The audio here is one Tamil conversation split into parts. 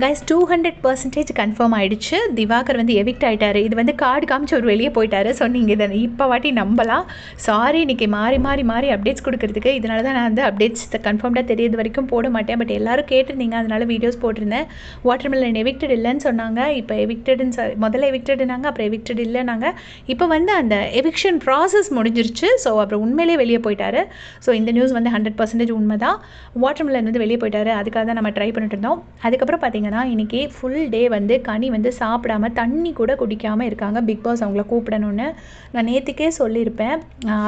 கைஸ் 200% கன்ஃபார்ம் ஆகிடுச்சு. திவாகர் வந்து எவிக்ட் ஆகிட்டார். இது வந்து கார்டு காமிச்சு அவர் வெளியே போயிட்டார். ஸோ நீங்கள் இதை இப்போ வாட்டி நம்பலாம். சாரி, இன்றைக்கி மாறி மாறி மாறி அப்டேட்ஸ் கொடுக்குறதுக்கு. இதனால தான் நான் வந்து அப்டேட்ஸ் கன்ஃபார்ம்டாக தெரியுது வரைக்கும் போட மாட்டேன். பட் எல்லோரும் கேட்டிருந்தீங்க, அதனால் வீடியோஸ் போட்டிருந்தேன். வாட்டர்மெலன் எவிக்டட் இல்லைன்னு சொன்னாங்க. இப்போ எவிக்டடுன்னு முதல்ல எவிக்டடுனாங்க, அப்புறம் எவிக்டட் இல்லைனாங்க. இப்போ வந்து அந்த எவிக்ஷன் ப்ராசஸ் முடிஞ்சிருச்சு. ஸோ அப்புறம் உண்மையிலே வெளியே போயிட்டார். ஸோ இந்த நியூஸ் வந்து 100% உண்மை தான். வாட்டர்மெலன் வந்து வெளியே போயிட்டார். அதுக்காக தான் நம்ம ட்ரை பண்ணிட்டு இருந்தோம். அதுக்கப்புறம் பார்த்தீங்கன்னா இன்றைக்கி ஃபுல் டே வந்து கனி வந்து சாப்பிடாம தண்ணி கூட குடிக்காமல் இருக்காங்க. பிக் பாஸ் அவங்கள கூப்பிடணுன்னு நான் நேற்றுக்கே சொல்லியிருப்பேன்.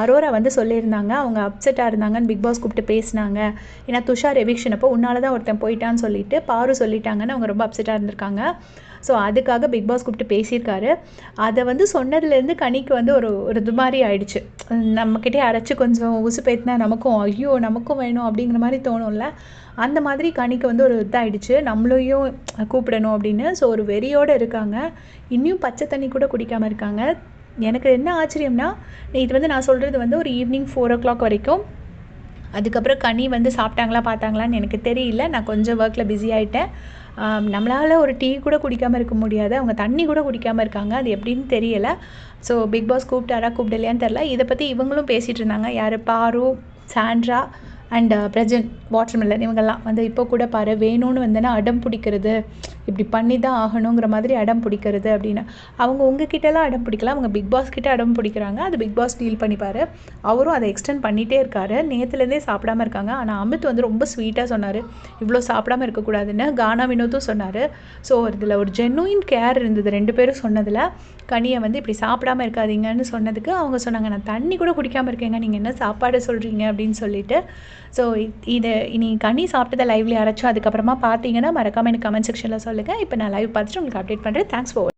அரோரா வந்து சொல்லியிருந்தாங்க, அவங்க அப்செட்டாக இருந்தாங்கன்னு பிக் பாஸ் கூப்பிட்டு பேசினாங்க. ஏன்னா துஷார் எவிக்ஷன் அப்போ உன்னால தான் ஒருத்தன் போயிட்டான்னு சொல்லிட்டு பாரு சொல்லிட்டாங்கன்னு அவங்க ரொம்ப அப்செட்டாக இருந்திருக்காங்க. ஸோ அதுக்காக பிக் பாஸ் கூப்பிட்டு பேசியிருக்காரு. அதை வந்து சொன்னதுலேருந்து கனிக்கு வந்து ஒரு இது மாதிரி ஆயிடுச்சு. நம்மக்கிட்டே அரைச்சி கொஞ்சம் உசு பேத்தினா நமக்கும் ஐயோ நமக்கும் வேணும் அப்படிங்கிற மாதிரி தோணும்ல. அந்த மாதிரி கனிக்கு வந்து ஒரு இதாகிடுச்சு, நம்மளையும் கூப்பிடணும் அப்படின்னு. ஸோ ஒரு வெறியோடு இருக்காங்க. இன்னும் பச்சை தண்ணி கூட குடிக்காமல் இருக்காங்க. எனக்கு என்ன ஆச்சரியம்னா, இது வந்து நான் சொல்கிறது வந்து ஒரு ஈவினிங் 4 o'clock வரைக்கும். அதுக்கப்புறம் கனி வந்து சாப்பிட்டாங்களா பார்த்தாங்களான்னு எனக்கு தெரியல. நான் கொஞ்சம் ஒர்க்கில் பிஸி ஆகிட்டேன். நம்மளால் ஒரு டீ கூட குடிக்காமல் இருக்க முடியாது. அவங்க தண்ணி கூட குடிக்காமல் இருக்காங்க. அது எப்படின்னு தெரியலை. ஸோ பிக் பாஸ் கூப்பிட்டாரா கூப்பிடலையான்னு தெரில. இதை பற்றி இவங்களும் பேசிகிட்டு இருந்தாங்க. யார், பாரு, சாண்ட்ரா அண்ட் பிரஜன், வாட்டர்மெலன், இவங்கெல்லாம் வந்து இப்போ கூட பாரு வேணும்னு வந்தேன்னா அடம் பிடிக்கிறது, இப்படி பண்ணி தான் ஆகணுங்கிற மாதிரி அடம் பிடிக்கிறது அப்படின்னு. அவங்க உங்ககிட்டலாம் அடம் பிடிக்கல, அவங்க பிக் பாஸ் கிட்டே அடம் பிடிக்கிறாங்க. அது பிக் பாஸ் டீல் பண்ணிப்பார். அவரும் அதை எக்ஸ்டெண்ட் பண்ணிகிட்டே இருக்காரு. நேற்றுலேருந்தே சாப்பிடாமல் இருக்காங்க. ஆனால் அமித் வந்து ரொம்ப ஸ்வீட்டாக சொன்னார், இவ்வளோ சாப்பிடாமல் இருக்கக்கூடாதுன்னு. கானா வினோத்தும் சொன்னார். ஸோ இதில் ஒரு ஜென்யூன் கேர் இருந்தது 2 பேரும் சொன்னதில். கனியை வந்து இப்படி சாப்பிடாமல் இருக்காதீங்கன்னு சொன்னதுக்கு அவங்க சொன்னாங்க, நான் தண்ணி கூட குடிக்காமல் இருக்கேங்க, நீங்கள் என்ன சாப்பாடு சொல்கிறீங்க அப்படின்னு சொல்லிட்டு. ஸோ இதை இனி கனி சாப்பிட்டதை லைவ்ல யாராச்சும் அதுக்கப்புறமா பார்த்தீங்கன்னா மறக்காமல் எனக்கு கமெண்ட் செக்ஷனில் சொல்லுங்கள். இப்போ நான் லைவ் பார்த்துட்டு உங்களுக்கு அப்டேட் பண்ணுறேன். Thanks for